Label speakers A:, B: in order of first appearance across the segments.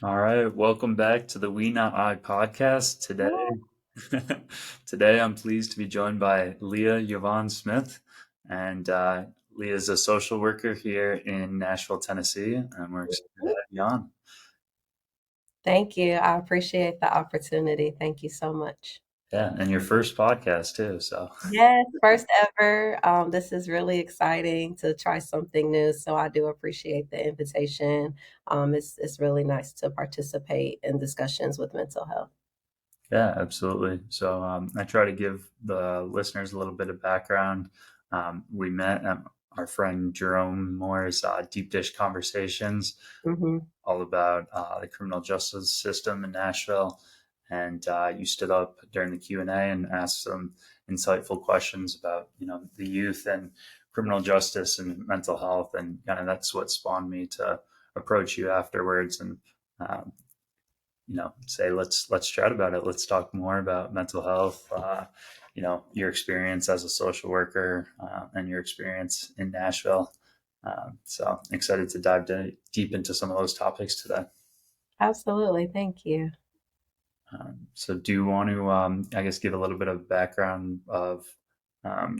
A: All right, welcome back to the We Not I podcast.
B: Yeah.
A: Today I'm pleased to be joined by Leah Yvonne Smith, and Leah is a social worker here in Nashville, Tennessee, and we're excited to have you on.
B: Thank you. I appreciate the opportunity. Thank you so much.
A: Yeah, and your first podcast too. So,
B: Yes, first ever. This is really exciting to try something new. So I do appreciate the invitation. It's really nice to participate in discussions with mental health.
A: yeah, absolutely. So, I try to give the listeners a little bit of background. We met at our friend Jerome Moore's Deep Dish Conversations,
B: Hmm.
A: all about the criminal justice system in Nashville. And you stood up during the Q&A and asked some insightful questions about, the youth and criminal justice and mental health. And kind of that's what spawned me to approach you afterwards and, um, say, let's chat about it. Let's talk more about mental health, your experience as a social worker and your experience in Nashville. So excited to dive deep into some of those topics today.
B: Absolutely. Thank you.
A: So do you want to, I guess, give a little bit of background of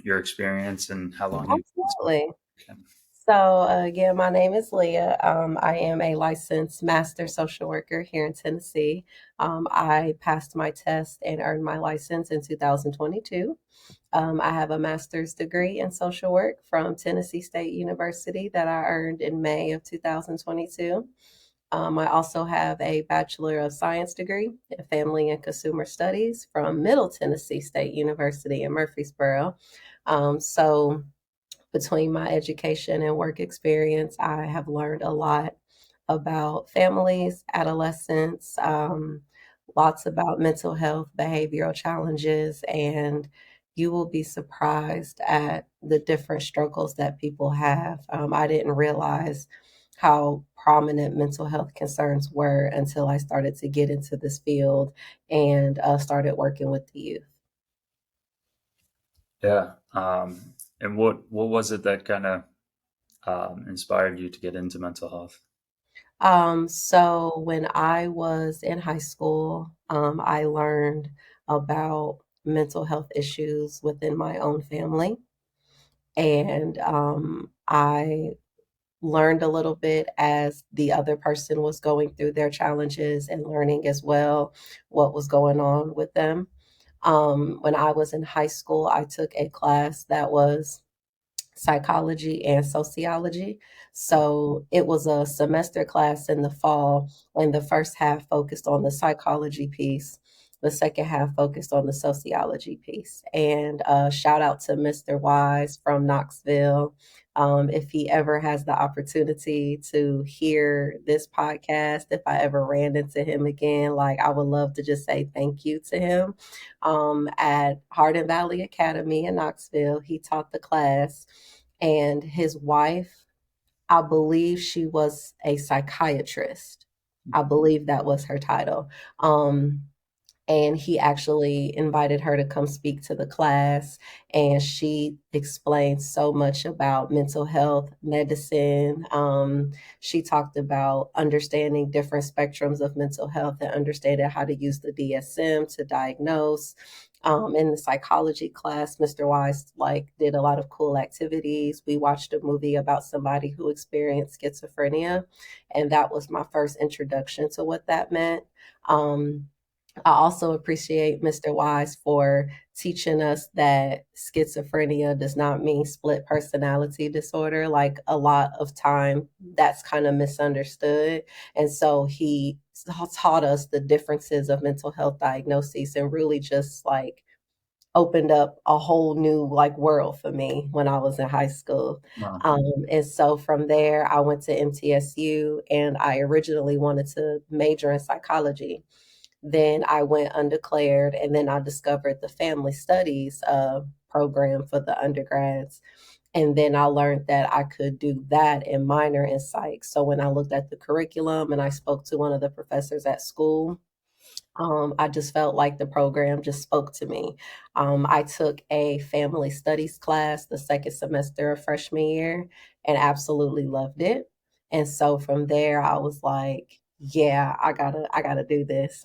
A: your experience and how long you've
B: Absolutely.
A: been?
B: So, my name is Leah. I am a licensed master social worker here in Tennessee. I passed my test and earned my license in 2022. I have a master's degree in social work from Tennessee State University that I earned in May of 2022. I also have a Bachelor of Science degree in Family and Consumer Studies from Middle Tennessee State University in Murfreesboro. So, between my education and work experience, I have learned a lot about families, adolescents, lots about mental health, behavioral challenges, and you will be surprised at the different struggles that people have. I didn't realize how prominent mental health concerns were until I started to get into this field and started working with the youth.
A: Yeah. And what was it that kind of inspired you to get into mental health?
B: So when I was in high school, I learned about mental health issues within my own family. And I learned a little bit as the other person was going through their challenges and learning as well what was going on with them. When I was in high school, I took a class that was psychology and sociology. So it was a semester class in the fall, and the first half focused on the psychology piece. The second half focused on the sociology piece. And shout out to Mr. Wise from Knoxville. If he ever has the opportunity to hear this podcast, if I ever ran into him again, like I would love to just say thank you to him. At Hardin Valley Academy in Knoxville, he taught the class, and his wife, I believe she was a psychiatrist. I believe that was her title. And he actually invited her to come speak to the class, and she explained so much about mental health medicine. She talked about understanding different spectrums of mental health and understanding how to use the DSM to diagnose. In the psychology class, Mr. Wise did a lot of cool activities. We watched a movie about somebody who experienced schizophrenia, and that was my first introduction to what that meant. Um, I also appreciate Mr. Wise for teaching us that schizophrenia does not mean split personality disorder. Like a lot of time, that's kind of misunderstood. And so he taught us the differences of mental health diagnoses and really just opened up a whole new world for me when I was in high school.
A: Wow.
B: And so from there, I went to MTSU, and I originally wanted to major in psychology. Then I went undeclared, and then I discovered the family studies program for the undergrads. And then I learned that I could do that and minor in psych. So when I looked at the curriculum and I spoke to one of the professors at school, I just felt like the program just spoke to me. I took a family studies class the second semester of freshman year and absolutely loved it. And so from there, I was like, yeah, I gotta do this.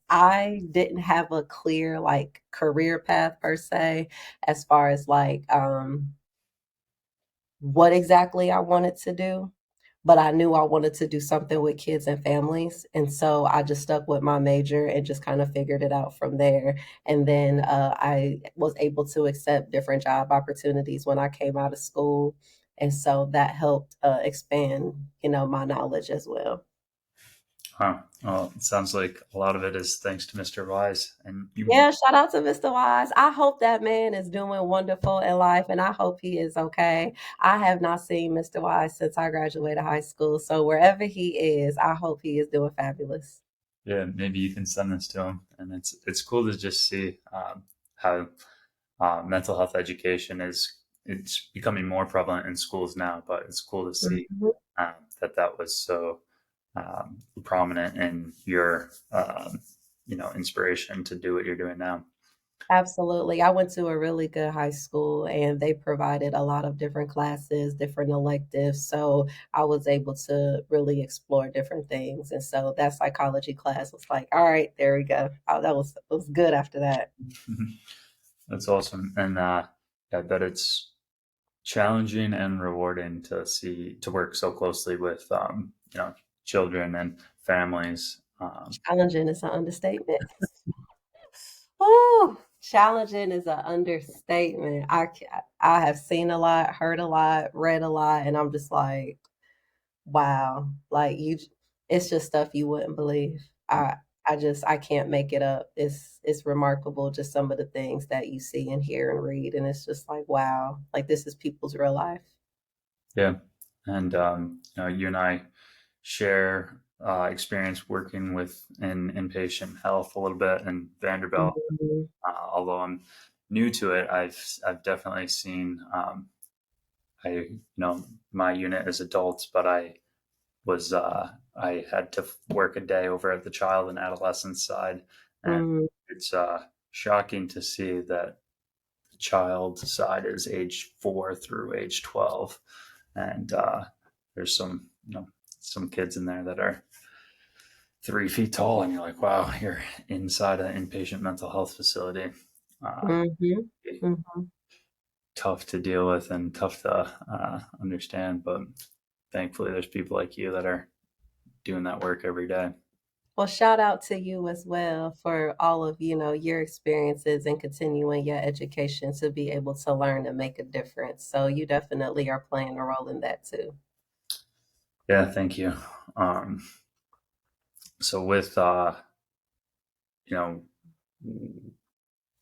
B: I didn't have a clear like career path per se as far as like what exactly I wanted to do, but I knew I wanted to do something with kids and families. And so I just stuck with my major and just kind of figured it out from there. And then I was able to accept different job opportunities when I came out of school. And so that helped expand, my knowledge as well.
A: Huh. Well, it sounds like a lot of it is thanks to Mr. Wise. And you,
B: Yeah, shout out to Mr. Wise. I hope that man is doing wonderful in life and I hope he is okay. I have not seen Mr. Wise since I graduated high school. So wherever he is, I hope he is doing fabulous.
A: yeah, maybe you can send this to him. And it's cool to just see how mental health education it's becoming more prevalent in schools now. But it's cool to see
B: Mhm.
A: that was so prominent in your inspiration to do what you're doing now.
B: Absolutely. I went to a really good high school and they provided a lot of different classes, different electives. So I was able to really explore different things. And so that psychology class was like, all right, there we go. Oh, that was good after that.
A: That's awesome, and I bet it's challenging and rewarding to work so closely with children and families.
B: Challenging is an understatement. Ooh, challenging is an understatement. I have seen a lot, heard a lot, read a lot, and I'm just like, wow, like it's just stuff you wouldn't believe. I can't make it up. It's remarkable just some of the things that you see and hear and read, and it's just like, wow, like this is people's real life.
A: Yeah, and you and I share experience working with in inpatient health a little bit in Vanderbilt.
B: Mhm,
A: Although I'm new to it, I've definitely seen. My unit is adults, but I had to work a day over at the child and adolescent side, and
B: mhm.
A: it's shocking to see that the child side is age 4 through age 12, and there's some kids in there that are 3 feet tall, and you're like, wow, you're inside an inpatient mental health facility. Uh,
B: Mhm, mhm.
A: Tough to deal with and tough to understand, but thankfully, there's people like you that are doing that work every day.
B: Well, shout out to you as well for all of, your experiences and continuing your education to be able to learn and make a difference. So you definitely are playing a role in that too.
A: Yeah, thank you. Um, so with you know,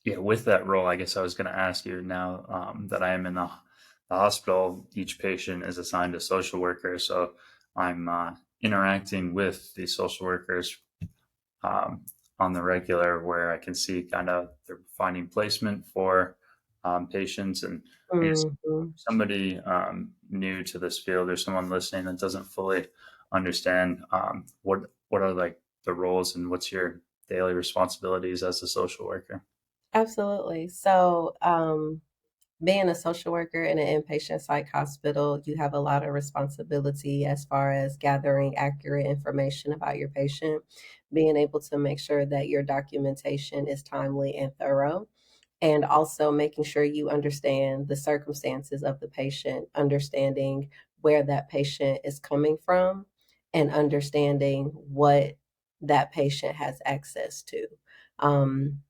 A: yeah, with that role, I guess I was going to ask you now that I am in the hospital. Each patient is assigned a social worker, so I'm interacting with these social workers um, on the regular, where I can see kind of they're finding placement for patients, and I guess
B: Mhm.
A: somebody new to this field or someone listening that doesn't fully understand what are like the roles and what's your daily responsibilities as a social worker.
B: Absolutely. So, being a social worker in an inpatient psych hospital, you have a lot of responsibility as far as gathering accurate information about your patient, being able to make sure that your documentation is timely and thorough, and also making sure you understand the circumstances of the patient, understanding where that patient is coming from, and understanding what that patient has access to. Um,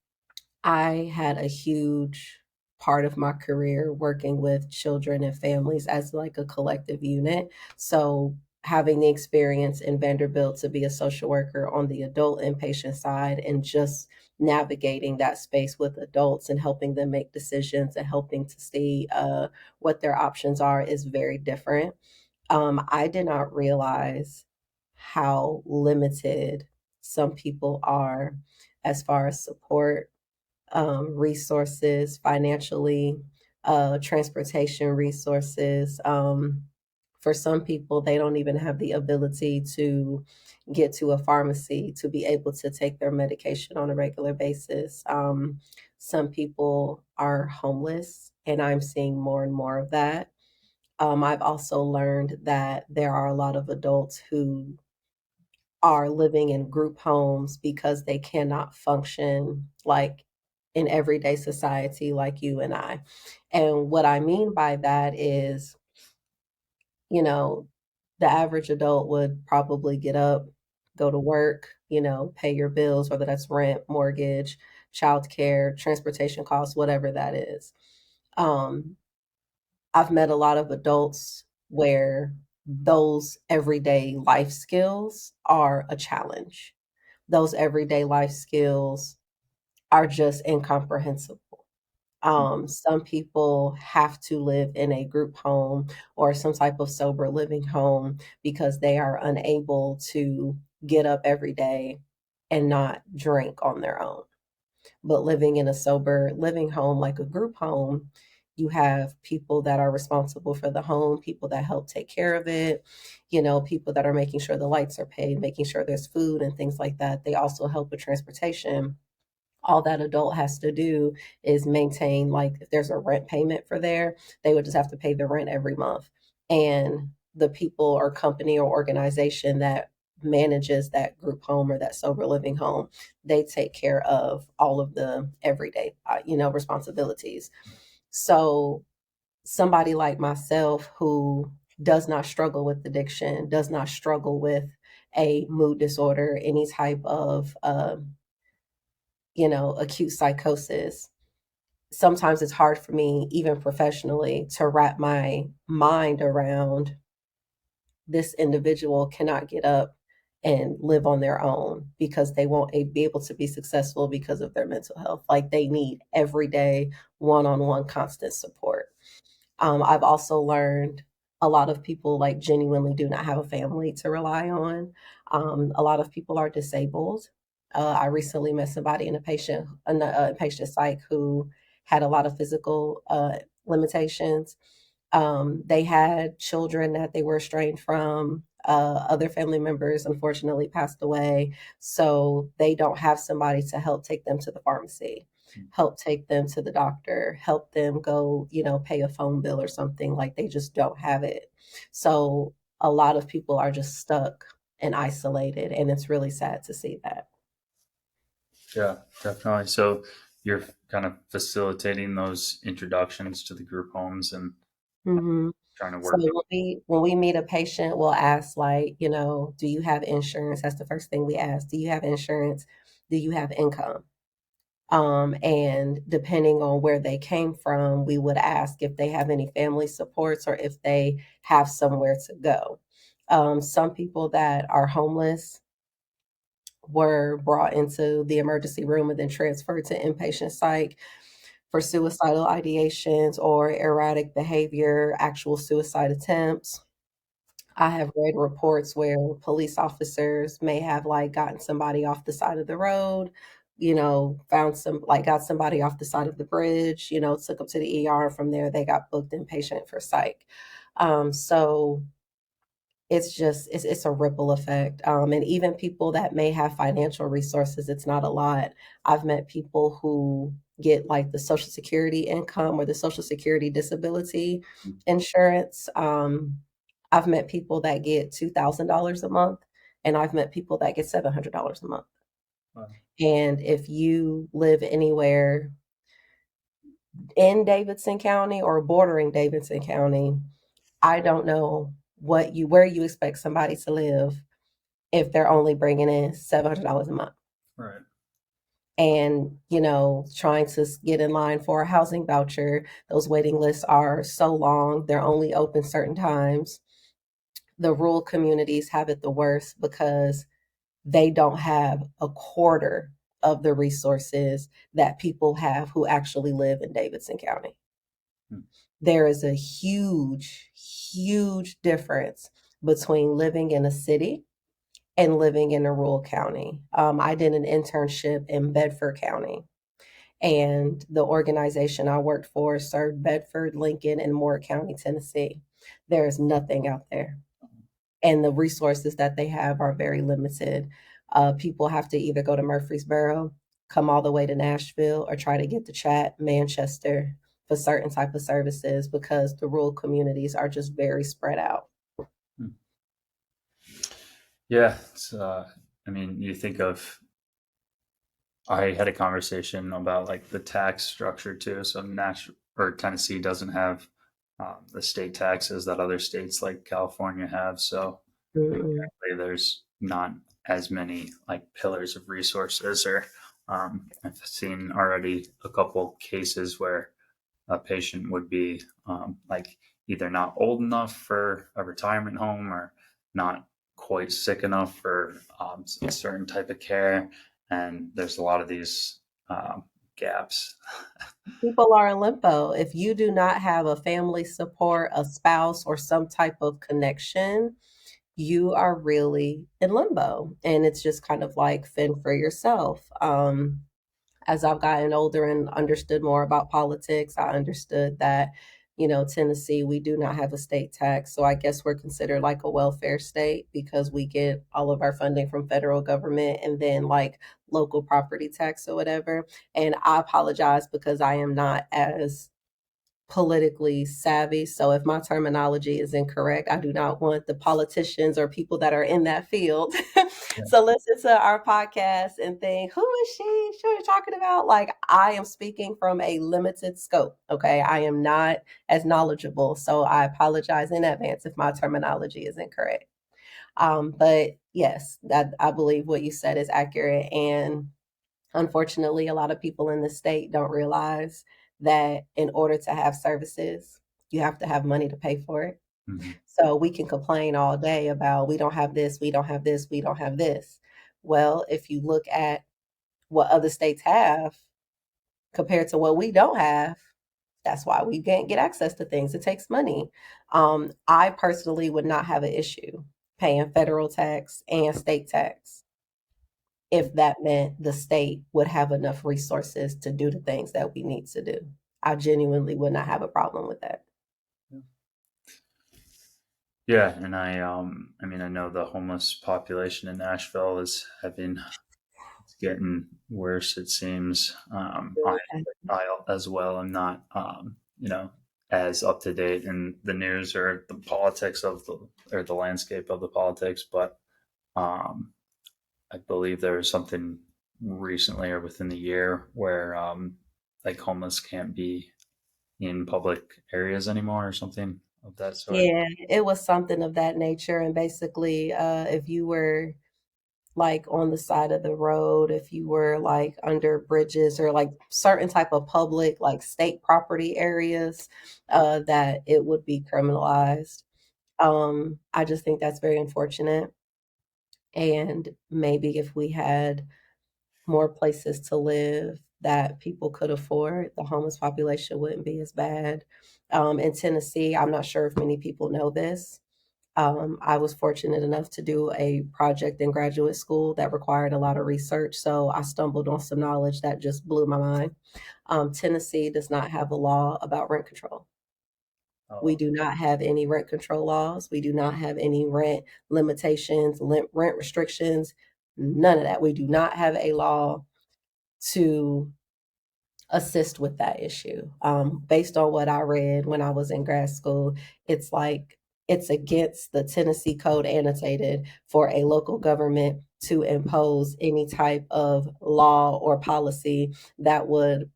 B: I had a huge part of my career working with children and families as like a collective unit. So having the experience in Vanderbilt to be a social worker on the adult inpatient side and just navigating that space with adults and helping them make decisions and helping to see what their options are is very different. I did not realize how limited some people are as far as support, resources financially, transportation resources. For some people, they don't even have the ability to get to a pharmacy to be able to take their medication on a regular basis. Some people are homeless, and I'm seeing more and more of that. I've also learned that there are a lot of adults who are living in group homes because they cannot function like in everyday society like you and I. And what I mean by that is, you know, the average adult would probably get up, go to work, pay your bills, whether that's rent, mortgage, childcare, transportation costs, whatever that is. Um, I've met a lot of adults where those everyday life skills are a challenge. Those everyday life skills are just incomprehensible. Some people have to live in a group home or some type of sober living home because they are unable to get up every day and not drink on their own. But living in a sober living home, like a group home, you have people that are responsible for the home, people that help take care of it, people that are making sure the lights are paid, making sure there's food and things like that. They also help with transportation. All that adult has to do is maintain, like, if there's a rent payment for there, they would just have to pay the rent every month. And the people or company or organization that manages that group home or that sober living home, they take care of all of the everyday, responsibilities. So somebody like myself who does not struggle with addiction, does not struggle with a mood disorder, any type of acute psychosis, sometimes it's hard for me, even professionally, to wrap my mind around this individual cannot get up and live on their own because they won't be able to be successful because of their mental health. Like, they need everyday one on one constant support. I've also learned a lot of people like genuinely do not have a family to rely on. A lot of people are disabled. I recently met somebody in a patient psych who had a lot of physical limitations. They had children that they were estranged from. Other family members unfortunately passed away. So they don't have somebody to help take them to the pharmacy, help take them to the doctor, help them go, pay a phone bill or something. Like, they just don't have it. So a lot of people are just stuck and isolated. And it's really sad to see that.
A: Yeah, definitely. So you're kind of facilitating those introductions to the group homes and
B: hmm
A: trying to
B: So
A: work.
B: when we meet a patient, we'll ask, like, do you have insurance? That's the first thing we ask. Do you have insurance? Do you have income? And depending on where they came from, we would ask if they have any family supports or if they have somewhere to go. Some people that are homeless were brought into the emergency room and then transferred to inpatient psych for suicidal ideations or erratic behavior, actual suicide attempts. I have read reports where police officers may have, like, gotten somebody off the side of the road, found got somebody off the side of the bridge, took them to the ER. From there, they got booked inpatient for psych. So it's a ripple effect. And even people that may have financial resources, it's not a lot. I've met people who get, like, the Social Security income or the Social Security disability insurance. I've met people that get $2,000 a month, and I've met people that get $700 a month.
A: Wow.
B: And if you live anywhere in Davidson County or bordering Davidson County, I don't know where you expect somebody to live if they're only bringing in $700 a month.
A: Right.
B: And, trying to get in line for a housing voucher, those waiting lists are so long. They're only open certain times. The rural communities have it the worst because they don't have a quarter of the resources that people have who actually live in Davidson County.
A: Hmm.
B: There is a huge, huge difference between living in a city and living in a rural county. I did an internship in Bedford County, and the organization I worked for served Bedford, Lincoln, and Moore County, Tennessee. There is nothing out there, and the resources that they have are very limited. People have to either go to Murfreesboro, come all the way to Nashville, or try to get to Chat, Manchester for certain type of services because the rural communities are just very spread out.
A: Hmm. Yeah, it's, I mean, you think of, I had a conversation about like the tax structure too. So Nash or Tennessee doesn't have the state taxes that other states like California have. So
B: Mm-mm.
A: inherently, there's not as many like pillars of resources. Or I've seen already a couple cases where a patient would be like either not old enough for a retirement home or not quite sick enough for a certain type of care. And there's a lot of these gaps.
B: People are in limbo. If you do not have a family support, a spouse, or some type of connection, you are really in limbo. And it's just kind of like fend for yourself. As I've gotten older and understood more about politics, I understood that, Tennessee, we do not have a state tax. So I guess we're considered like a welfare state because we get all of our funding from federal government and then like local property tax or whatever. And I apologize because I am not as politically savvy. So if my terminology is incorrect, I do not want the politicians or people that are in that field
A: Yeah.
B: to listen to our podcast and think, who is she? What are you talking about? Like, I am speaking from a limited scope. Okay. I am not as knowledgeable. So I apologize in advance if my terminology is incorrect. But yes, that I believe what you said is accurate. And unfortunately, a lot of people in the state don't realize that in order to have services, you have to have money to pay for it.
A: Mhm.
B: So we can complain all day about we don't have this, we don't have this, we don't have this. Well, if you look at what other states have compared to what we don't have, that's why we can't get access to things. It takes money. I personally would not have an issue paying federal tax and state tax if that meant the state would have enough resources to do the things that we need to do. I genuinely would not have a problem with that.
A: Yeah, and I mean, I know the homeless population in Nashville is having, it's getting worse. It seems. I as well am not, as up to date in the news or the politics of the or the landscape of the politics, but um, I believe there was something recently or within the year where like homeless can't be in public areas anymore or something of that sort.
B: Yeah, it was something of that nature. And basically, if you were like on the side of the road, if you were like under bridges or like certain type of public, like state property areas, that it would be criminalized. I just think that's very unfortunate. And maybe if we had more places to live that people could afford, the homeless population wouldn't be as bad. In Tennessee, I'm not sure if many people know this. I was fortunate enough to do a project in graduate school that required a lot of research. So I stumbled on some knowledge that just blew my mind. Tennessee does not have a law about rent control. We
A: Oh,
B: do not have any rent control laws. We do not have any rent limitations, rent restrictions, none of that. We do not have a law to assist with that issue. Based on what I read when I was in grad school, it's like it's against the Tennessee Code annotated for a local government to impose any type of law or policy that would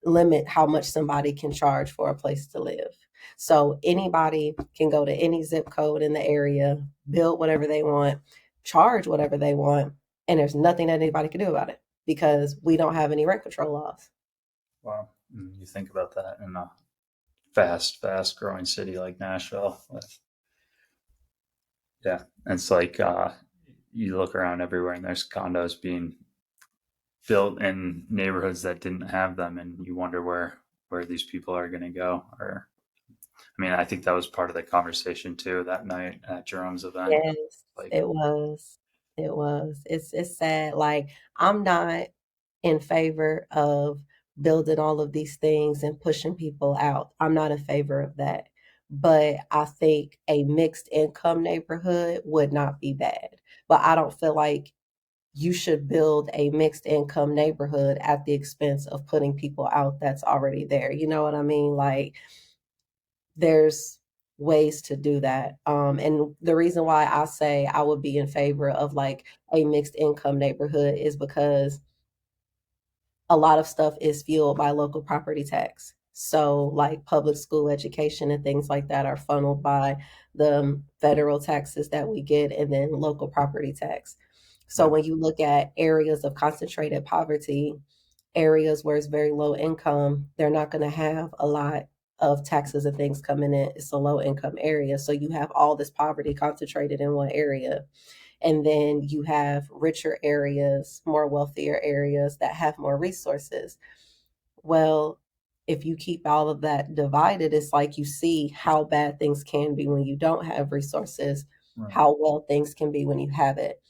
B: limit how much somebody can charge for a place to live. So anybody can go to any zip code in the area, build whatever they want, charge whatever they want, and there's nothing that anybody can do about it because we don't have any rent control laws.
A: wow. You think about that in a fast growing city like Nashville. With, yeah, it's like you look around everywhere and there's condos being built in neighborhoods that didn't have them, and you wonder where these people are going to go. Or, I mean, I think that was part of the conversation too that night at Jerome's event.
B: Yes,
A: Like,
B: it was. It was. It's sad. Like I'm not in favor of building all of these things and pushing people out. I'm not in favor of that. But I think a mixed income neighborhood would not be bad. But I don't feel like you should build a mixed income neighborhood at the expense of putting people out that's already there. You know what I mean? Like there's ways to do that. And the reason why I say I would be in favor of like a mixed income neighborhood is because a lot of stuff is fueled by local property tax. So, like public school education and things like that are funneled by the federal taxes that we get and then local property tax. So,
A: Yeah.
B: when you look at areas of concentrated poverty, areas where it's very low income, they're not going to have a lot of taxes and things coming in. It's a low income area. So, you have all this poverty concentrated in one area. And then you have richer areas, more wealthier areas that have more resources. Well, if you keep all of that divided, it's like you see how bad things can be when you don't have resources,
A: Right.
B: how well things can be when you have it.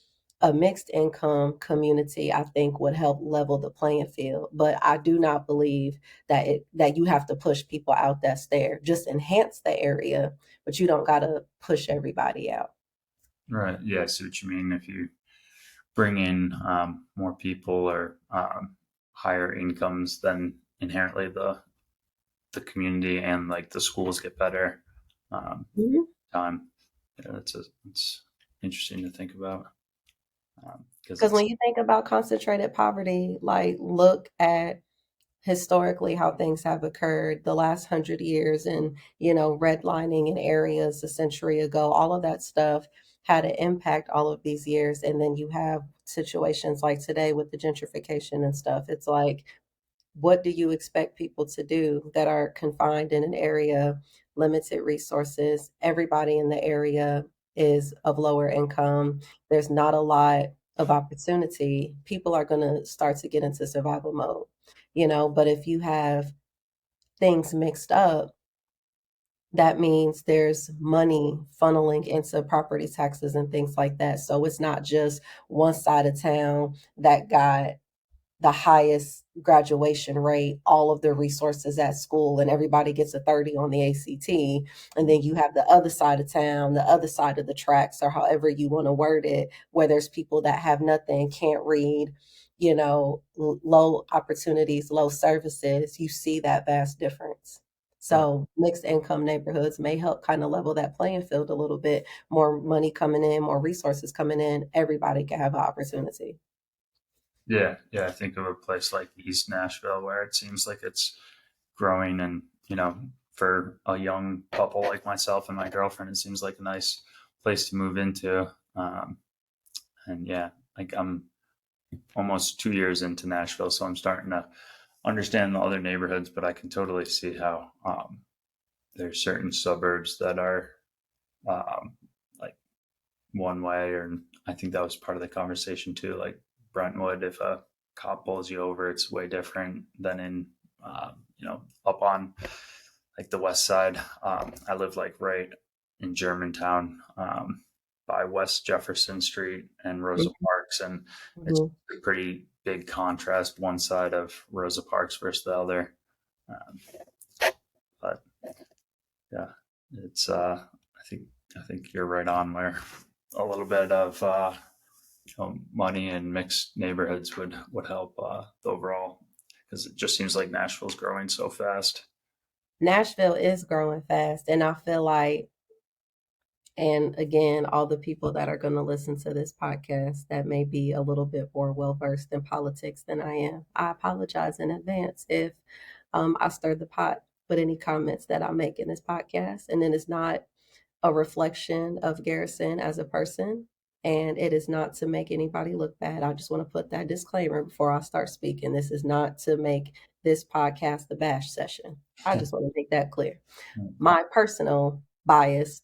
B: A mixed income community, I think, would help level the playing field. But I do not believe that you have to push people out that's there. Just enhance the area, but you don't gotta push everybody out.
A: Right. Yeah. I see what you mean. If you bring in more people or higher incomes, then inherently the community and like the schools get better. Um,
B: Mhm.
A: time. Yeah, it's interesting to think about because
B: Because
A: it's
B: when you think about concentrated poverty, like look at historically how things have occurred the last 100 years and, redlining in areas a century ago, all of that stuff had an impact all of these years. And then you have situations like today with the gentrification and stuff. It's like what do you expect people to do that are confined in an area, limited resources? Everybody in the area is of lower income. There's not a lot of opportunity. People are going to start to get into survival mode, but if you have things mixed up, that means there's money funneling into property taxes and things like that. So it's not just one side of town that got the highest graduation rate, all of the resources at school, and everybody gets a 30 on the ACT. And then you have the other side of town, the other side of the tracks, or however you want to word it, where there's people that have nothing, can't read, low opportunities, low services. You see that vast difference.
A: right.
B: So mixed income neighborhoods may help kind of level that playing field a little bit. More money coming in, more resources coming in, everybody can have an opportunity.
A: Yeah, yeah. I think of a place like East Nashville where it seems like it's growing, and for a young couple like myself and my girlfriend, it seems like a nice place to move into. And yeah, like I'm almost 2 years into Nashville, so I'm starting to understand the other neighborhoods, but I can totally see how there's certain suburbs that are um, like one way, or I think that was part of the conversation too. Like Brentwood, if a cop pulls you over, it's way different than in up on like the west side. I live like right in Germantown, by West Jefferson Street and Rosa Parks, and it's
B: Mhm.
A: a pretty big contrast, one side of Rosa Parks versus the other. Um, but yeah, it's I think you're right on where a little bit of money and mixed neighborhoods would help the overall, because it just seems like Nashville's growing so fast.
B: Nashville is growing fast, and I feel like, and again, all the people that are going to listen to this podcast that may be a little bit more well versed in politics than I am, I apologize in advance if I stir the pot with any comments that I make in this podcast. And then it's not a reflection of Garrison as a person, and it is not to make anybody look bad. I just want to put that disclaimer before I start speaking. This is not to make this podcast the bash session. I just want to make that clear. My personal bias,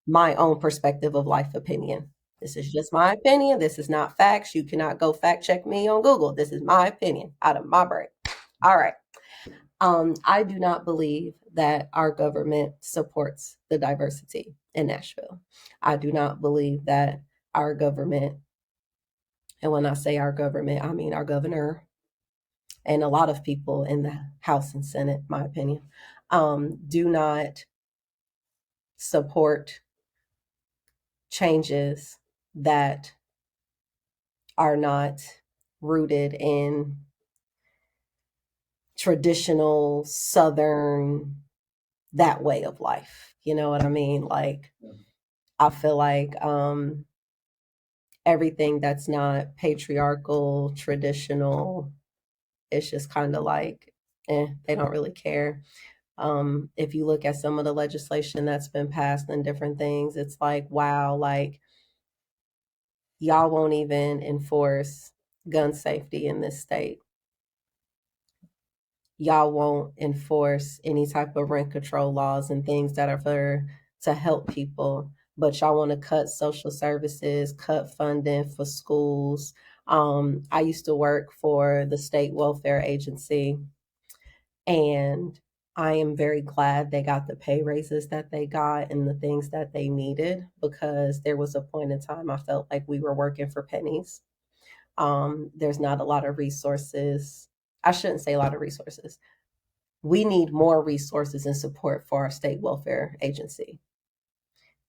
B: my own perspective of life opinion. This is just my opinion. This is not facts. You cannot go fact check me on Google. This is my opinion out of my brain. All right. I do not believe that our government supports the diversity in Nashville. I do not believe that our government, and when I say our government, I mean our governor and a lot of people in the House and Senate, my opinion, do not support changes that are not rooted in traditional Southern that way of life. You know what I mean? Like, I feel like everything that's not patriarchal, traditional, it's just kind of like, they don't really care. If you look at some of the legislation that's been passed and different things, it's like, wow, like y'all won't even enforce gun safety in this state. Y'all won't enforce any type of rent control laws and things that are for to help people, but y'all want to cut social services, cut funding for schools. I used to work for the state welfare agency, and I am very glad they got the pay raises that they got and the things that they needed, because there was a point in time I felt like we were working for pennies. There's not a lot of resources. I shouldn't say a lot of resources. We need more resources and support for our state welfare agency.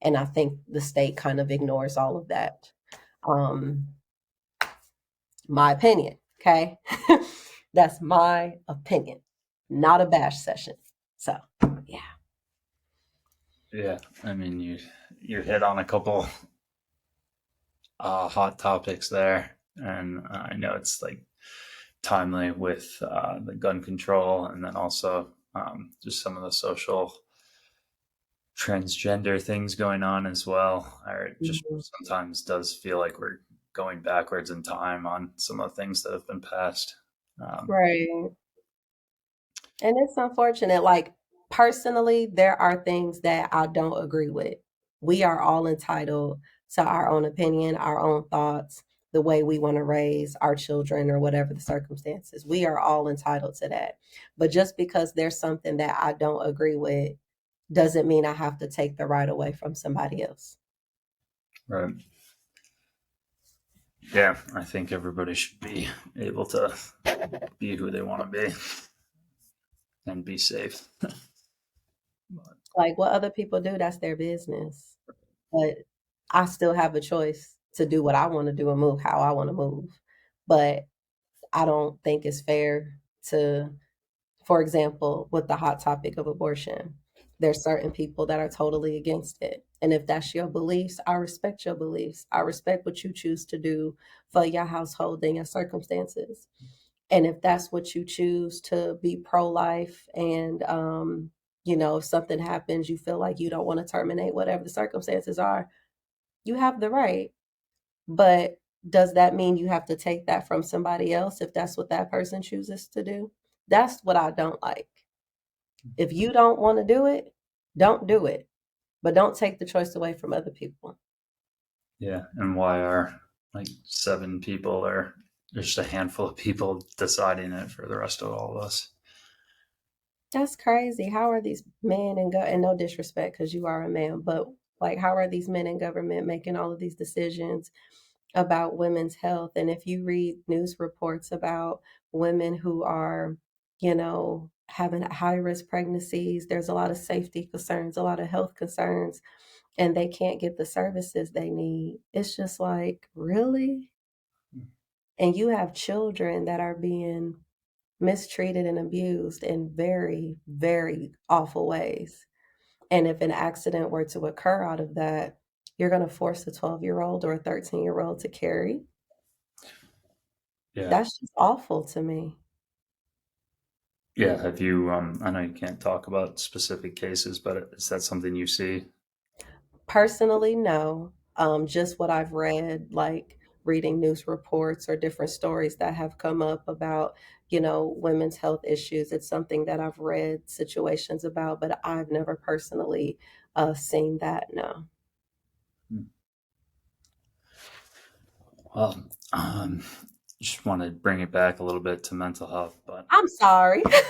B: And I think the state kind of ignores all of that. Um, my opinion, okay? That's my opinion, not a bash session. So, yeah.
A: Yeah, I mean, you hit on a couple hot topics there, and I know it's like timely with the gun control, and then also just some of the social transgender things going on as well. Or it just
B: Mhm.
A: sometimes does feel like we're going backwards in time on some of the things that have been passed. Um,
B: Right. And it's unfortunate. Like, personally, there are things that I don't agree with. We are all entitled to our own opinion, our own thoughts, the way we want to raise our children or whatever the circumstances. We are all entitled to that. But just because there's something that I don't agree with doesn't mean I have to take the right away from somebody else.
A: right. Yeah, I think everybody should be able to be who they want to be and be safe.
B: Like, what other people do, that's their business. But I still have a choice to do what I want to do and move how I want to move. But I don't think it's fair to, for example, with the hot topic of abortion, there's certain people that are totally against it. And if that's your beliefs, I respect your beliefs. I respect what you choose to do for your household and your circumstances. And if that's what you choose to be pro life, and, if something happens, you feel like you don't want to terminate whatever the circumstances are, you have the right. But does that mean you have to take that from somebody else if that's what that person chooses to do? That's what I don't like. If you don't want to do it, don't do it. But don't take the choice away from other people.
A: Yeah, and why are like 7 people or just a handful of people deciding it for the rest of all of us?
B: That's crazy. How are these men and no disrespect because you are a man, but like, how are these men in government making all of these decisions about women's health? And if you read news reports about women who are, having high risk pregnancies, there's a lot of safety concerns, a lot of health concerns, and they can't get the services they need. It's just like, really? And you have children that are being mistreated and abused in very, very awful ways. And if an accident were to occur out of that, you're going to force a 12-year-old or a 13-year-old to carry.
A: Yeah,
B: That's just awful to me.
A: yeah. Have you? I know you can't talk about specific cases, but is that something you see?
B: Personally, no. Just what I've read, like reading news reports or different stories that have come up about, women's health issues. It's something that I've read situations about, but I've never personally seen that. No.
A: Well, just want to bring it back a little bit to mental health, but
B: I'm sorry.
A: yeah,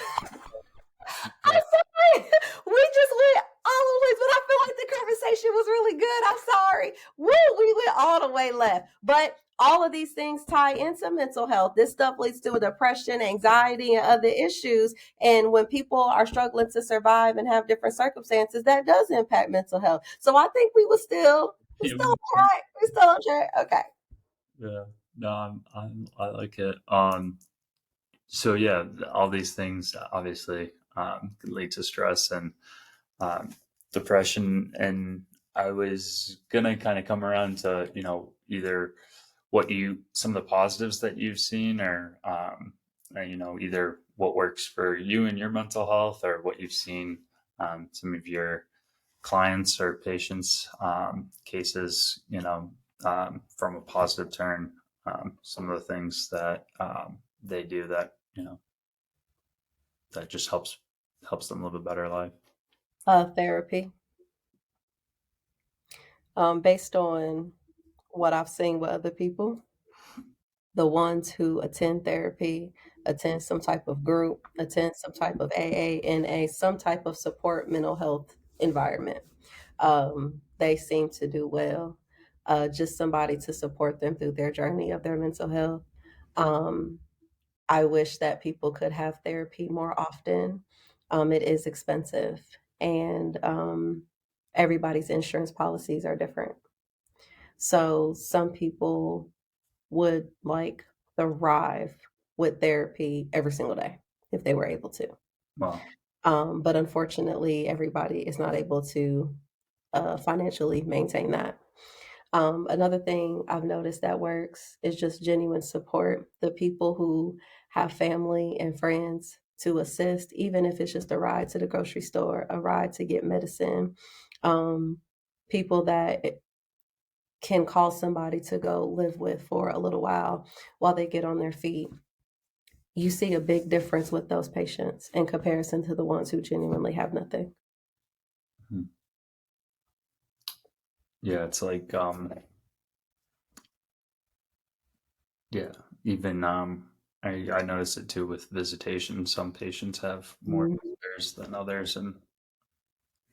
B: I'm sorry. We just went all the way, but I feel like the conversation was really good. I'm sorry. Woo, we went all the way left. But all of these things tie into mental health. This stuff leads to depression, anxiety, and other issues. And when people are struggling to survive and have different circumstances, that does impact mental health. So I think we
A: yeah,
B: still on track. We still on track. Okay.
A: yeah. No, I like it. So yeah, all these things obviously could lead to stress, and um, depression, and I was gonna kind of come around to, either some of the positives that you've seen, or either what works for you and your mental health, or what you've seen, some of your clients or patients, cases, from a positive turn, some of the things that they do that, that just helps them live a better life.
B: Therapy. Based on what I've seen with other people, the ones who attend therapy, attend some type of group, attend some type of AA, NA, some type of support mental health environment, they seem to do well. Just somebody to support them through their journey of their mental health. Um, I wish that people could have therapy more often. It is expensive, and everybody's insurance policies are different. So some people would like thrive with therapy every single day if they were able to.
A: Well,
B: But unfortunately, everybody is not able to financially maintain that. Another thing I've noticed that works is just genuine support. The people who have family and friends to assist, even if it's just a ride to the grocery store, a ride to get medicine, um, people that can call somebody to go live with for a little while they get on their feet. You see a big difference with those patients in comparison to the ones who genuinely have nothing.
A: hmm. Yeah, it's like, yeah, even, I notice it too with visitation. Some patients have more
B: Mhm.
A: visitors than others, and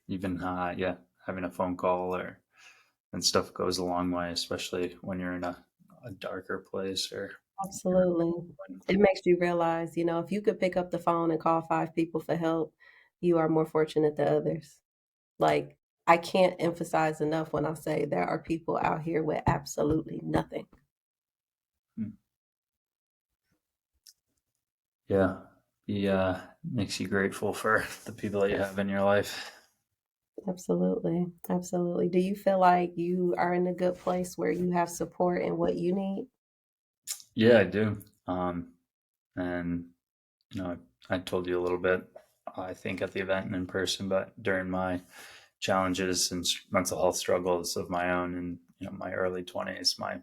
A: even, yeah, having a phone call or and stuff goes a long way, especially when you're in a darker place, or
B: Absolutely.
A: when,
B: It makes you realize, if you could pick up the phone and call 5 people for help, you are more fortunate than others. Like, I can't emphasize enough when I say there are people out here with absolutely nothing.
A: hmm, yeah, he makes you grateful for the people that you have in your life.
B: Absolutely, absolutely. Do you feel like you are in a good place where you have support in what you need?
A: Yeah, I do. And I told you a little bit, I think, at the event and in person, but during my challenges and mental health struggles of my own, in my early 20s, my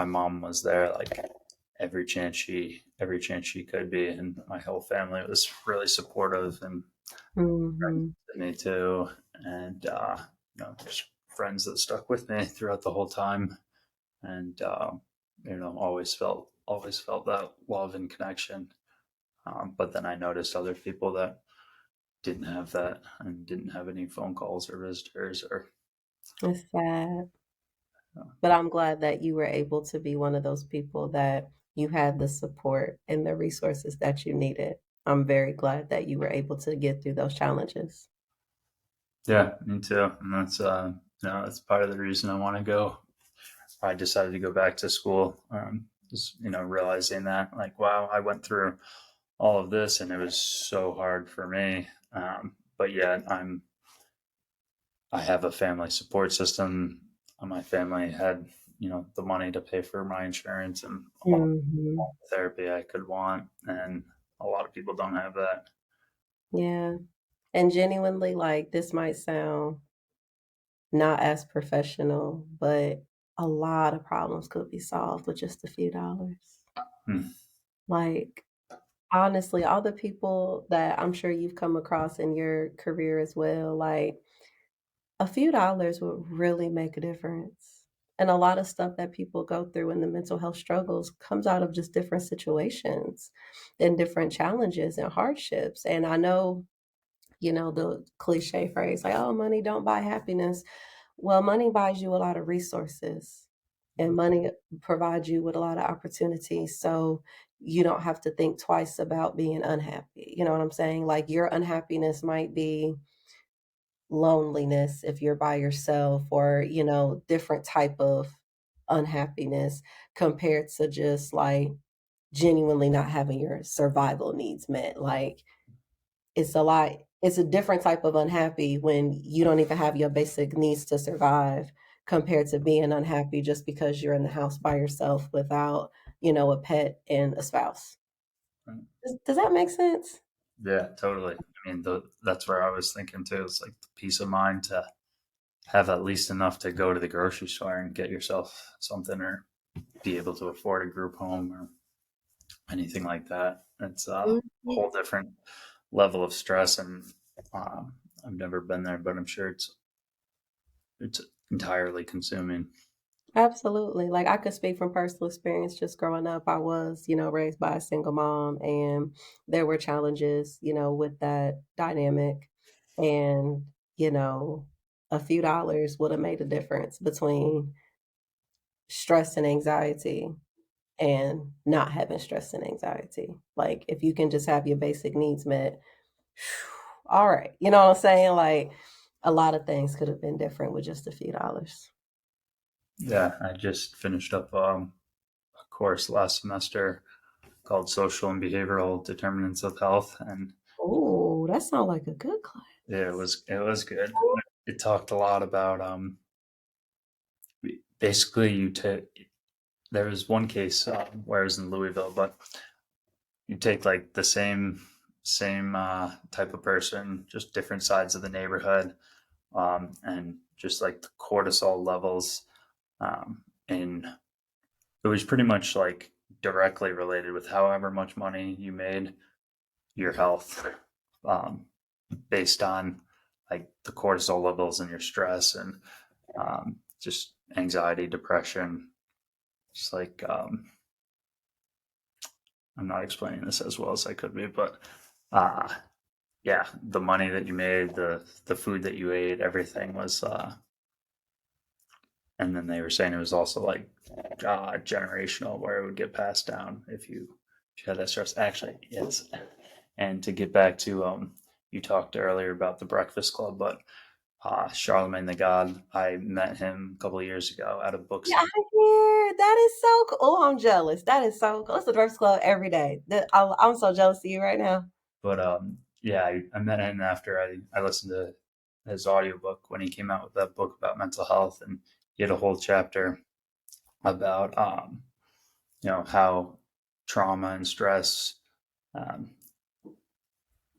A: mom was there, like, every chance she could be, and my whole family was really supportive, and friends
B: Mhm.
A: with me too, and just friends that stuck with me throughout the whole time, and always felt that love and connection. But then I noticed other people that didn't have that, and didn't have any phone calls or visitors, or
B: It's sad, but
A: uh,
B: I'm glad that you were able to be one of those people that you had the support and the resources that you needed. I'm very glad that you were able to get through those challenges.
A: yeah, me too. And that's part of the reason I want to go. I decided to go back to school. Just realizing that, like, wow, I went through all of this, and it was so hard for me. But yet I have a family support system. My family had, the money to pay for my insurance and all
B: Mhm.
A: the therapy I could want, and a lot of people don't have that.
B: Yeah, and genuinely, like, this might sound not as professional, but a lot of problems could be solved with just a few dollars.
A: Hmm.
B: Like, honestly, all the people that I'm sure you've come across in your career as well, like, a few dollars would really make a difference. And a lot of stuff that people go through in the mental health struggles comes out of just different situations and different challenges and hardships. And I know, the cliche phrase like, "Oh, money don't buy happiness." Well, money buys you a lot of resources, and money provides you with a lot of opportunities, so you don't have to think twice about being unhappy. You know what I'm saying? Like, your unhappiness might be loneliness if you're by yourself, or, different type of unhappiness compared to just, like, genuinely not having your survival needs met. Like, it's a lot it's a different type of unhappy when you don't even have your basic needs to survive compared to being unhappy just because you're in the house by yourself without, a pet and a spouse. Does that make sense?
A: Yeah, totally. I mean, that's where I was thinking too. It's like the peace of mind to have at least enough to go to the grocery store and get yourself something, or be able to afford a group home or anything like that. It's a
B: Mhm.
A: whole different level of stress, and um, I've never been there, but I'm sure it's entirely consuming.
B: Absolutely. Like I could speak from personal experience just growing up. I was, raised by a single mom and there were challenges, with that dynamic. And, you know, a few dollars would have made a difference between stress and anxiety and not having stress and anxiety. Like if you can just have your basic needs met, all right. You know what I'm saying? Like a lot of things could have been different with just a few dollars.
A: Yeah, I just finished up a course last semester called Social and Behavioral Determinants of Health, and
B: Oh, that sounds like a good class.
A: it was good. It talked a lot about basically you take there was one case where I was in Louisville, but you take like the same type of person, just different sides of the neighborhood, and just like the cortisol levels, and it was pretty much like directly related with however much money you made, your health, um, based on like the cortisol levels and your stress, and just anxiety, depression. Just like I'm not explaining this as well as I could be, but uh, yeah, the money that you made, the food that you ate, everything was. And then they were saying it was also like generational, where it would get passed down if you had that stress. Actually, yes. And to get back to you talked earlier about the Breakfast Club, but Charlemagne the God, I met him a couple of years ago at a book
B: Yeah, I
A: signing.
B: hear. That is so cool. Oh, I'm jealous. That is so cool. It's the Breakfast Club every day. I'm so jealous of you right now.
A: But yeah, I met him after I listened to his audiobook when he came out with that book about mental health, and he had a whole chapter about how trauma and stress, um,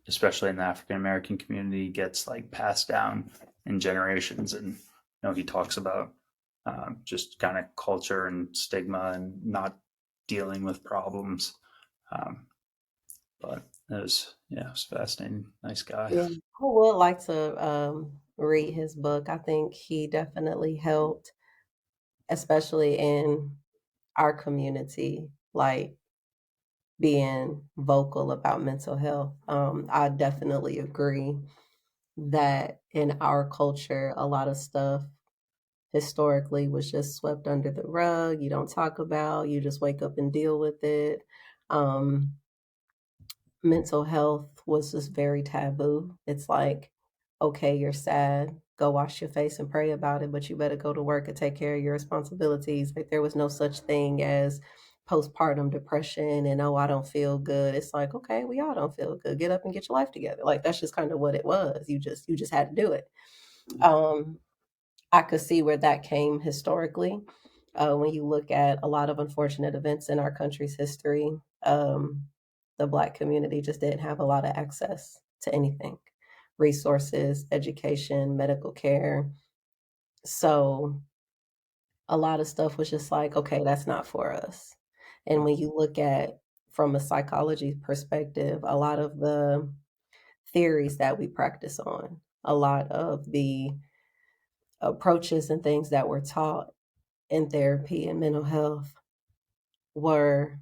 A: especially in the African American community, gets like passed down in generations. And he talks about just kind of culture and stigma and not dealing with problems. Um, but it was fascinating. Nice guy.
B: Yeah, I would like to read his book. I think he definitely helped, especially in our community, like being vocal about mental health. I definitely agree that in our culture, a lot of stuff historically was just swept under the rug. You don't talk about, you just wake up and deal with it. Um, Mental health was just very taboo. It's like, okay, you're sad, go wash your face and pray about it, but you better go to work and take care of your responsibilities. Like there was no such thing as postpartum depression and oh, I don't feel good. It's like, okay, we all don't feel good. Get up and get your life together. Like that's just kind of what it was. You just had to do it. Um, I could see where that came historically. When you look at a lot of unfortunate events in our country's history, the Black community just didn't have a lot of access to anything resources, education, medical care. So a lot of stuff was just like, okay, that's not for us. And when you look at from a psychology perspective, a lot of the theories that we practice on, a lot of the approaches and things that were taught in therapy and mental health were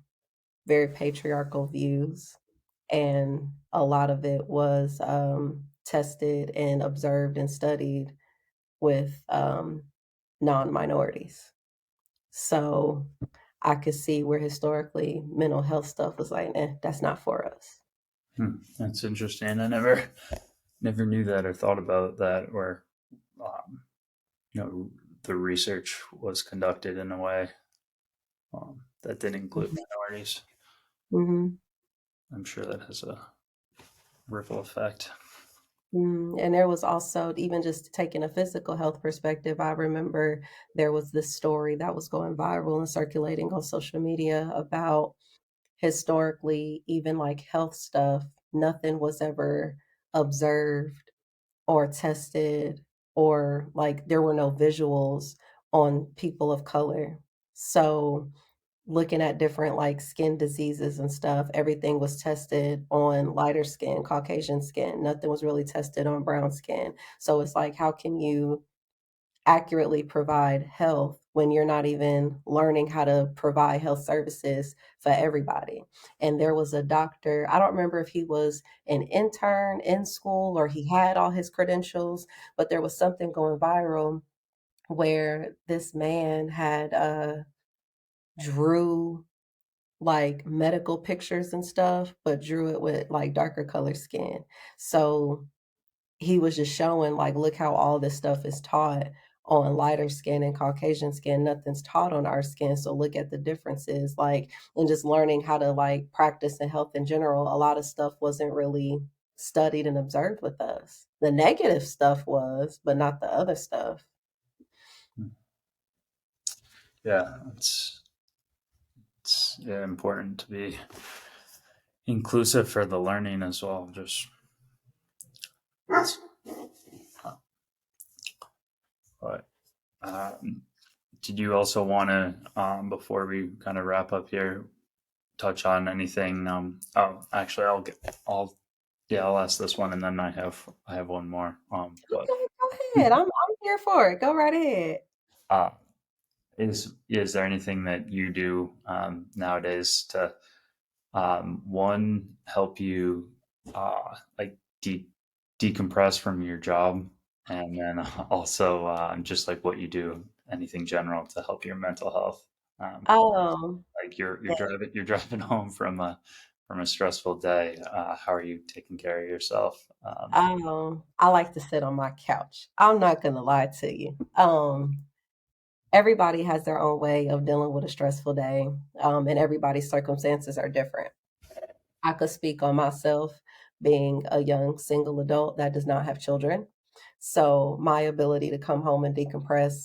B: very patriarchal views. And a lot of it was tested and observed and studied with non minorities. So I could see where historically mental health stuff was like, that's not for us.
A: That's interesting. I never knew that or thought about that, where um, you know the research was conducted in a way that didn't include minorities.
B: Hmm.
A: I'm sure that has a ripple effect.
B: And there was also, even just taking a physical health perspective, I remember there was this story that was going viral and circulating on social media about historically, even like health stuff, nothing was ever observed or tested, or like there were no visuals on people of color. So looking at different like skin diseases and stuff, everything was tested on lighter skin, Caucasian skin. Nothing was really tested on brown skin. So it's like, how can you accurately provide health when you're not even learning how to provide health services for everybody? And there was a doctor, I don't remember if he was an intern in school or he had all his credentials, but there was something going viral where this man had drew like medical pictures and stuff, but drew it with like darker color skin. So he was just showing like, look how all this stuff is taught on lighter skin and Caucasian skin. Nothing's taught on our skin. So look at the differences. Like, and just learning how to like practice in health in general, a lot of stuff wasn't really studied and observed with us. The negative stuff was, but not the other stuff.
A: Yeah, it's yeah, important to be inclusive for the learning as well. Just but did you also want to, before we kind of wrap up here, touch on anything? Oh, actually, I'll, yeah, I'll ask this one, and then I have one more. But
B: Okay, go ahead. I'm here for it. Go right ahead.
A: uh, is there anything that you do nowadays to one help you like decompress from your job, and then also just like what you do, anything general to help your mental health? Um,
B: Oh,
A: like you're driving home from a stressful day. How are you taking care of yourself?
B: I like to sit on my couch. I'm not gonna lie to you. Everybody has their own way of dealing with a stressful day, and everybody's circumstances are different. I could speak on myself being a young single adult that does not have children. So my ability to come home and decompress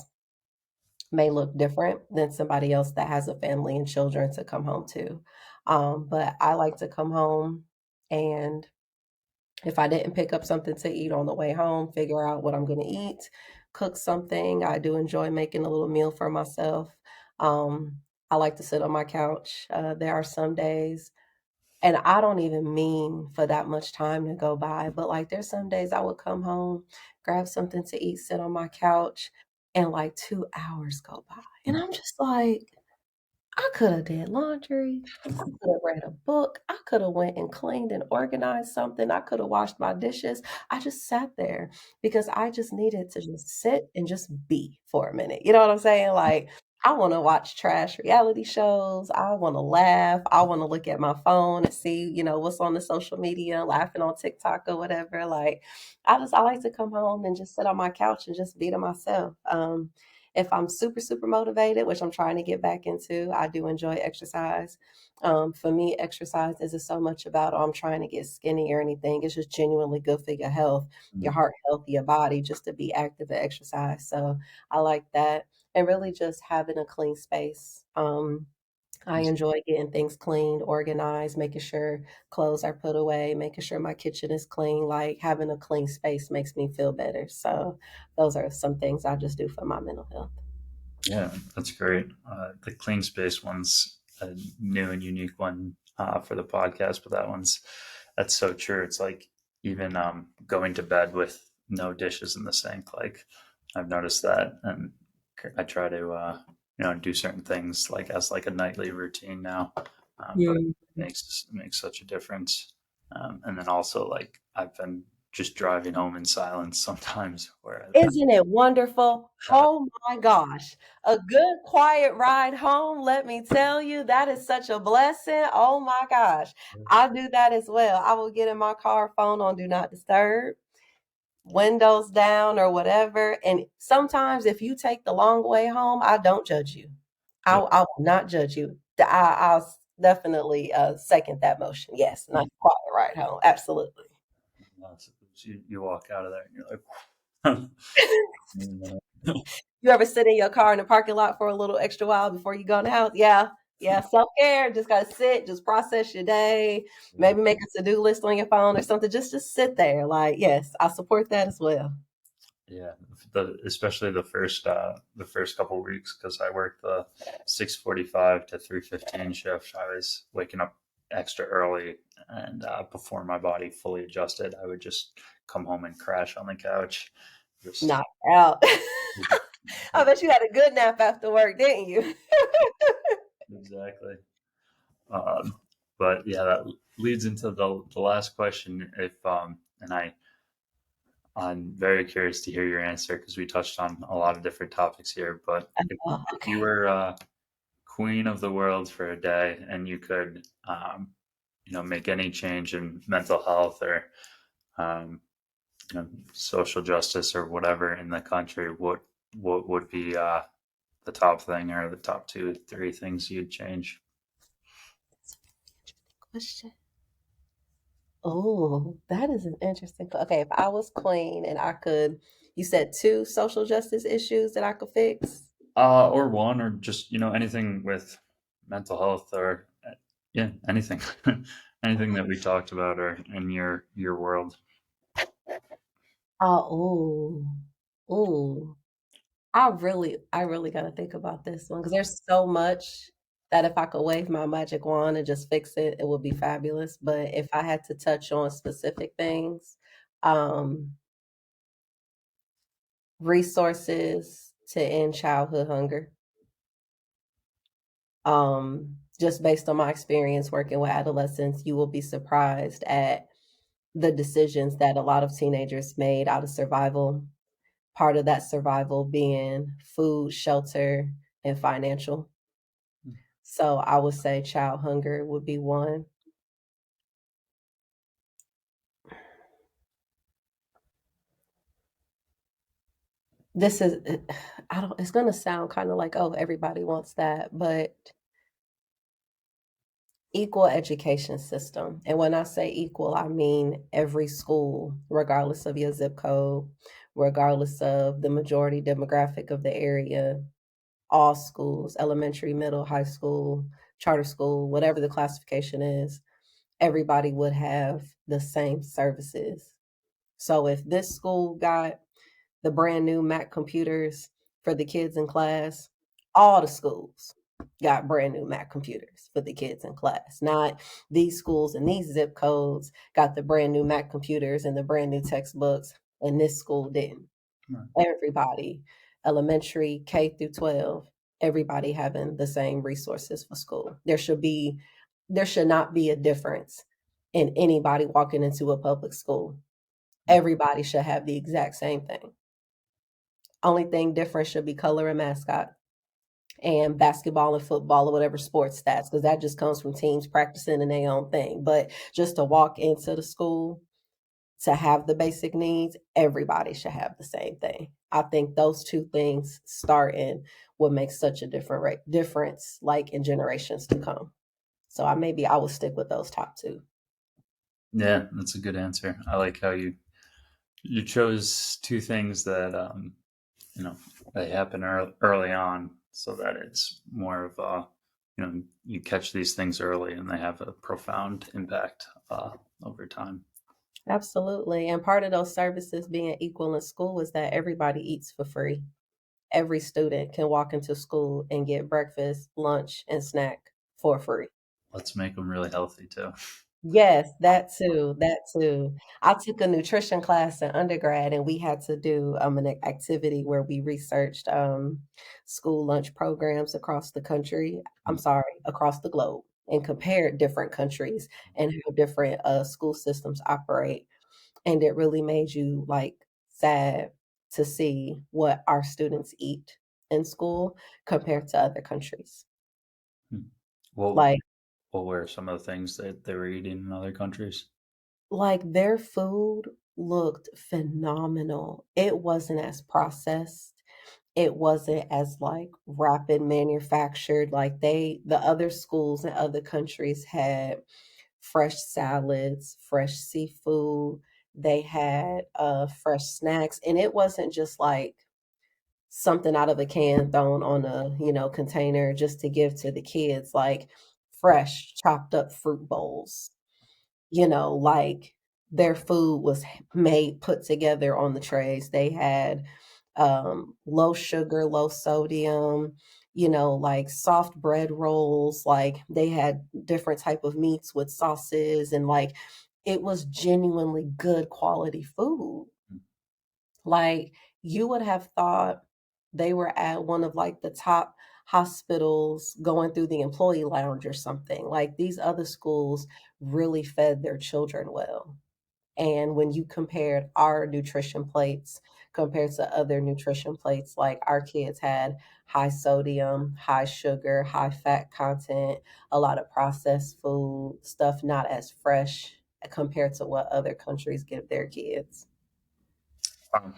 B: may look different than somebody else that has a family and children to come home to. But I like to come home, and if I didn't pick up something to eat on the way home, figure out what I'm going to eat, cook something. I do enjoy making a little meal for myself. Um, I like to sit on my couch. There are some days, and I don't even mean for that much time to go by, but like there's some days I would come home, grab something to eat, sit on my couch, and like 2 hours go by. And I'm just like, I could have did laundry. I could have read a book. I could have went and cleaned and organized something. I could have washed my dishes. I just sat there because I just needed to just sit and just be for a minute. You know what I'm saying? Like, I want to watch trash reality shows. I want to laugh. I want to look at my phone and see, what's on the social media, laughing on TikTok or whatever. Like, I like to come home and just sit on my couch and just be to myself. If I'm super, super motivated, which I'm trying to get back into, I do enjoy exercise. For me, exercise isn't so much about, oh, I'm trying to get skinny or anything. It's just genuinely good for your health, your heart health, your body, just to be active and exercise. So I like that. And really just having a clean space. I enjoy getting things cleaned, organized, making sure clothes are put away, making sure my kitchen is clean. Like having a clean space makes me feel better. So those are some things I just do for my mental health.
A: Yeah, that's great. The clean space one's a new and unique one for the podcast, but that's so true. It's like even going to bed with no dishes in the sink. Like I've noticed that, and I try to do certain things like as like a nightly routine now, but
B: Mhm.
A: it makes such a difference. And then also like I've been just driving home in silence sometimes, where
B: Isn't it wonderful? Oh my gosh. A good quiet ride home, let me tell you, that is such a blessing. Oh my gosh. I do that as well. I will get in my car, phone on do not disturb, windows down or whatever. And sometimes if you take the long way home, I don't judge you.
A: yeah,
B: I will not judge you. I'll definitely second that motion. Yes, nice quiet ride home. Absolutely.
A: You walk out of there and you're like,
B: You ever sit in your car in the parking lot for a little extra while before you go in the house? Yeah. Yeah. Self-care. Just gotta sit, just process your day,
A: yeah,
B: maybe make a to-do list on your phone or something. Just sit there. Like, yes, I support that as well.
A: yeah. Especially the first couple of weeks because I worked the 6:45 to 3:15 shift. I was waking up extra early, and before my body fully adjusted, I would just come home and crash on the couch. Just
B: Knocked out. I bet you had a good nap after work, didn't you?
A: exactly. Um, but yeah, that leads into the last question. If and I'm very curious to hear your answer because we touched on a lot of different topics here. But
B: Oh,
A: if
B: okay.
A: you were queen of the world for a day and you could, make any change in mental health or um, social justice or whatever in the country, what would be the top thing or the top two, three things you'd change?
B: Question. Oh, that is an interesting. Okay, if I was queen and I could, you said two social justice issues that I could fix.
A: Or one, or just anything with mental health, or yeah, anything, anything that we talked about, or in your world.
B: Oh, ooh, ooh. I really gotta think about this one because there's so much that if I could wave my magic wand and just fix it, it would be fabulous. But if I had to touch on specific things, um, resources to end childhood hunger. Just based on my experience working with adolescents, you will be surprised at the decisions that a lot of teenagers made out of survival. Part of that survival being food, shelter, and financial. So I would say child hunger would be one. This is, I don't, it's going to sound kind of like, oh, everybody wants that, but equal education system. And when I say equal, I mean every school, regardless of your zip code, regardless of the majority demographic of the area, all schools, elementary, middle, high school, charter school, whatever the classification is, everybody would have the same services. So if this school got the brand new Mac computers for the kids in class, all the schools got brand new Mac computers for the kids in class. Not these schools and these zip codes got the brand new Mac computers and the brand new textbooks, and this school didn't.
A: Right.
B: Everybody, elementary, K through 12, everybody having the same resources for school. There should not be a difference in anybody walking into a public school. Everybody should have the exact same thing. Only thing different should be color and mascot and basketball and football or whatever sports stats, because that just comes from teams practicing in their own thing. But just to walk into the school to have the basic needs, everybody should have the same thing. I think those two things starting would make such a difference like in generations to come. So I would stick with those top two.
A: Yeah, that's a good answer. I like how you chose two things that you know they happen early on, so that it's more of you catch these things early and they have a profound impact over time.
B: Absolutely. And part of those services being equal in school is that everybody eats for free. Every student can walk into school and get breakfast, lunch, and snack for free.
A: Let's make them really healthy too.
B: Yes, that too, that too. I took a nutrition class in undergrad and we had to do an activity where we researched school lunch programs across the country. I'm sorry, across the globe and compared different countries and how different school systems operate. And it really made you like sad to see what our students eat in school compared to other countries.
A: Hmm. Well,
B: Like
A: what were some of the things that they were eating in other countries?
B: like their food looked phenomenal. It wasn't as processed. It wasn't as like rapid manufactured. Like the other schools in other countries had fresh salads, fresh seafood. They had fresh snacks, and it wasn't just like something out of a can thrown on a, container just to give to the kids, like fresh chopped up fruit bowls, like their food was made, put together on the trays. They had low sugar, low sodium, like soft bread rolls, like they had different type of meats with sauces, and like it was genuinely good quality food. Like, you would have thought they were at one of, like, the top hospitals going through the employee lounge or something. Like, these other schools really fed their children well. And when you compared our nutrition plates compared to other nutrition plates, like, our kids had high sodium, high sugar, high fat content, a lot of processed food, stuff not as fresh compared to what other countries give their kids.
A: Um,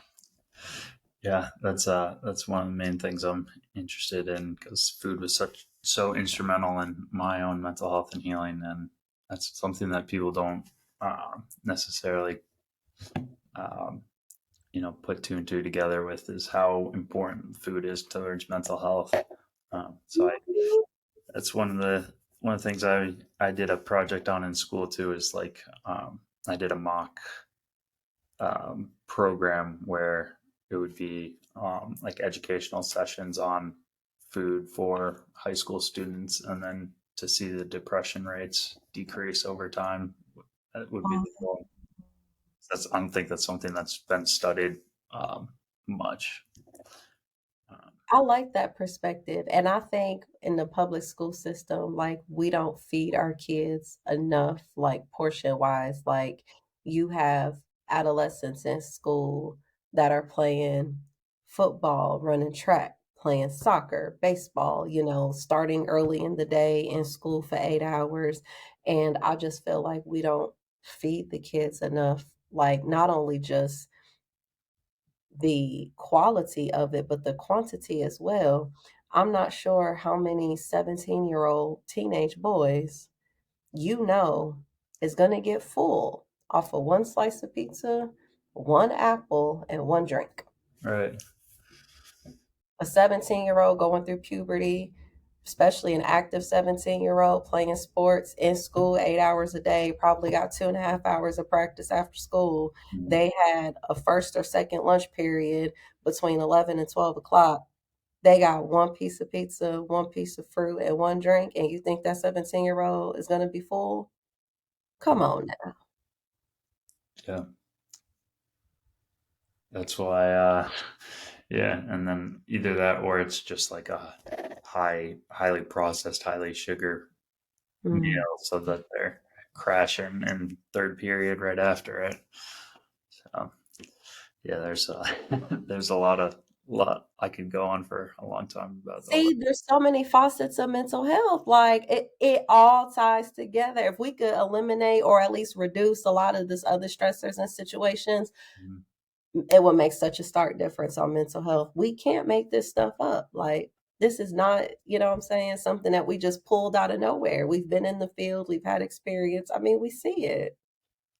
A: yeah, that's one of the main things I'm interested in because food was so instrumental in my own mental health and healing, and that's something that people don't necessarily um, put two and two together with is how important food is towards mental health. So that's one of the things I did a project on in school too is like I did a mock program where it would be like educational sessions on food for high school students, and then to see the depression rates decrease over time, that would be the goal. I don't think that's something that's been studied um, much. Um,
B: I like that perspective. And I think in the public school system, like we don't feed our kids enough, like portion wise. Like you have adolescents in school that are playing football, running track, playing soccer, baseball, starting early in the day in school for 8 hours. And I just feel like we don't feed the kids enough, like not only just the quality of it, but the quantity as well. I'm not sure how many 17-year-old teenage boys is going to get full off of one slice of pizza, one apple, and one drink.
A: right.
B: A 17-year-old going through puberty, especially an active 17-year-old playing sports in school 8 hours a day, probably got 2.5 hours of practice after school.
A: Mm.
B: They had a first or second lunch period between 11 and 12 o'clock. They got one piece of pizza, one piece of fruit, and one drink, and you think that 17-year-old is going to be full? Come on now.
A: Yeah, that's why. Yeah, and then either that or it's just like a highly processed, highly sugar
B: Mm.
A: meal, so that they're crashing in third period right after it. So yeah, there's there's a lot I could go on for a long time about all that.
B: See, there's so many facets of mental health. Like it all ties together. If we could eliminate or at least reduce a lot of this other stressors and situations,
A: Mhm.
B: it would make such a stark difference on mental health. We can't make this stuff up. Like this is not, what I'm saying, something that we just pulled out of nowhere. We've been in the field, we've had experience. I mean, we see it.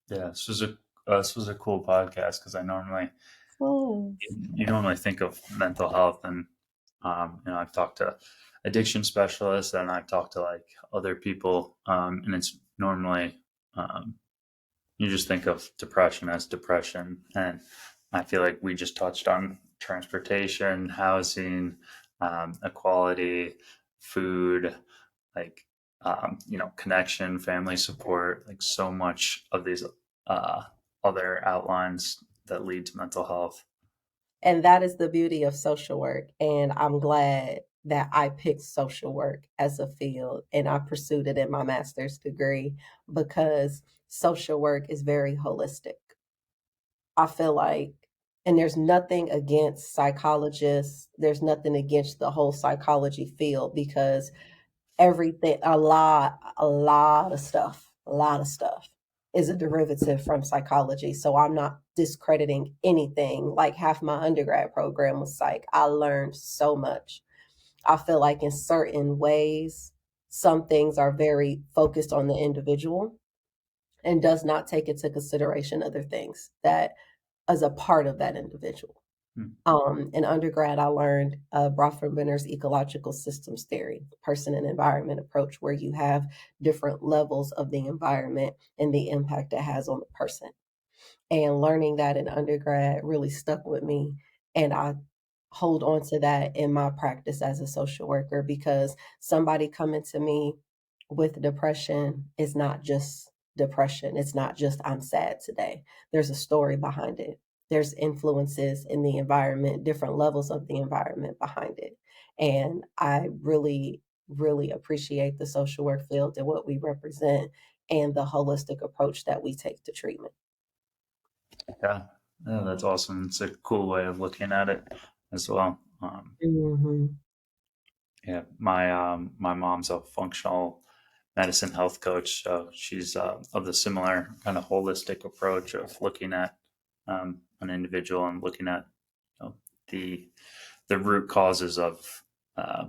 A: Yeah, this was a cool podcast because I normally
B: Yes.
A: you normally think of mental health and I've talked to addiction specialists and I've talked to like other people and it's normally um, you just think of depression as depression, and I feel like we just touched on transportation, housing, equality, food, like connection, family support, like so much of these uh, other outlines that lead to mental health.
B: And that is the beauty of social work. And I'm glad that I picked social work as a field and I pursued it in my master's degree because social work is very holistic. I feel like, and there's nothing against psychologists, there's nothing against the whole psychology field because everything, a lot of stuff is a derivative from psychology. So I'm not discrediting anything. Like half my undergrad program was psych. I learned so much. I feel like in certain ways, some things are very focused on the individual, and does not take into consideration other things that as a part of that individual.
A: Hmm.
B: In undergrad, I learned Bronfenbrenner's ecological systems theory, person and environment approach, where you have different levels of the environment and the impact it has on the person. And learning that in undergrad really stuck with me. And I hold on to that in my practice as a social worker, because somebody coming to me with depression is not just depression. It's not just I'm sad today. There's a story behind it. There's influences in the environment, different levels of the environment behind it. And I really, really appreciate the social work field and what we represent and the holistic approach that we take to treatment.
A: Yeah, yeah, that's awesome. It's a cool way of looking at it as well.
B: Mhm.
A: Yeah, my mom's a functional medicine health coach, so she's of the similar kind of holistic approach of looking at an individual and looking at, you know, the the root causes of uh,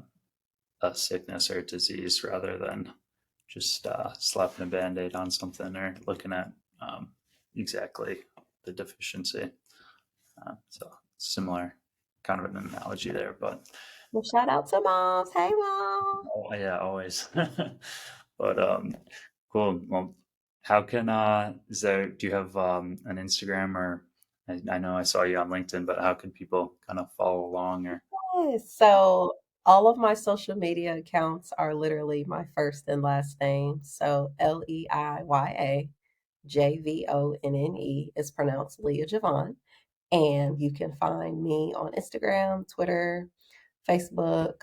A: a sickness or disease rather than just slapping a band-aid on something or looking at um, exactly the deficiency. So similar kind of an analogy there, but
B: Well, shout out to moms. Hey, mom.
A: oh, yeah, always. But cool. Well, how can is there? Do you have an Instagram or? I know I saw you on LinkedIn, but how can people kind of follow along or?
B: Yes. So all of my social media accounts are literally my first and last name. So LeiyaJvonne is pronounced Leah Javon. And you can find me on Instagram, Twitter, Facebook,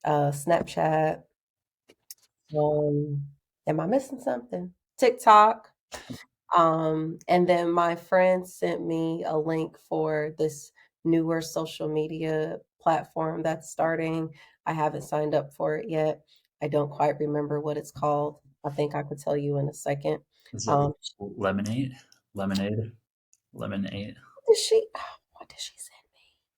B: Snapchat. Um, am I missing something? TikTok. And then my friend sent me a link for this newer social media platform that's starting. I haven't signed up for it yet. I don't quite remember what it's called. I think I could tell you in a second.
A: Is it
B: Um,
A: lemonade? Lemonade? Lemonade?
B: what did she? What did she say?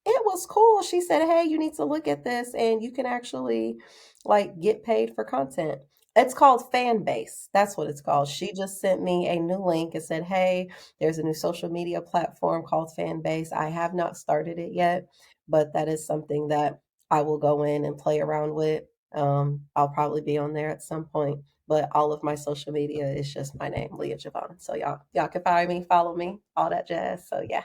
B: It was cool. She said, "Hey, you need to look at this and you can actually like get paid for content." It's called Fan Base. That's what it's called. She just sent me a new link and said, "Hey, there's a new social media platform called Fan Base. I have not started it yet, but that is something that I will go in and play around with. I'll probably be on there at some point, but all of my social media is just my name, Leah Javon. So y'all can find me, follow me, all that jazz. So yeah.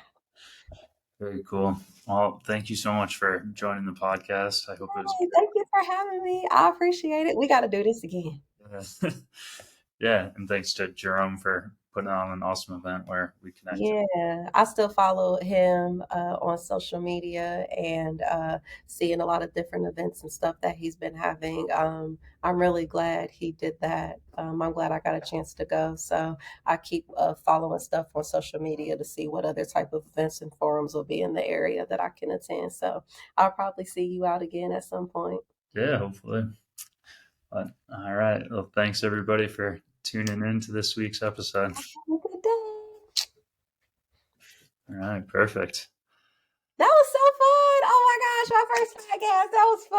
A: Very cool. Well, thank you so much for joining the podcast. I hope it was
B: Hey, thank you for having me. I appreciate it. We got to do this again.
A: good. Yeah, and thanks to Jerome for putting on an awesome event where we connected.
B: Yeah, I still follow him on social media and seeing a lot of different events and stuff that he's been having. I'm really glad he did that. I'm glad I got a chance to go. So I keep following stuff on social media to see what other type of events and forums will be in the area that I can attend. So I'll probably see you out again at some point.
A: Yeah, hopefully. But all right. Well, thanks everybody for tuning in to this week's episode.
B: Have a good day.
A: All right, perfect.
B: That was so fun. Oh my gosh, my first podcast. That was fun.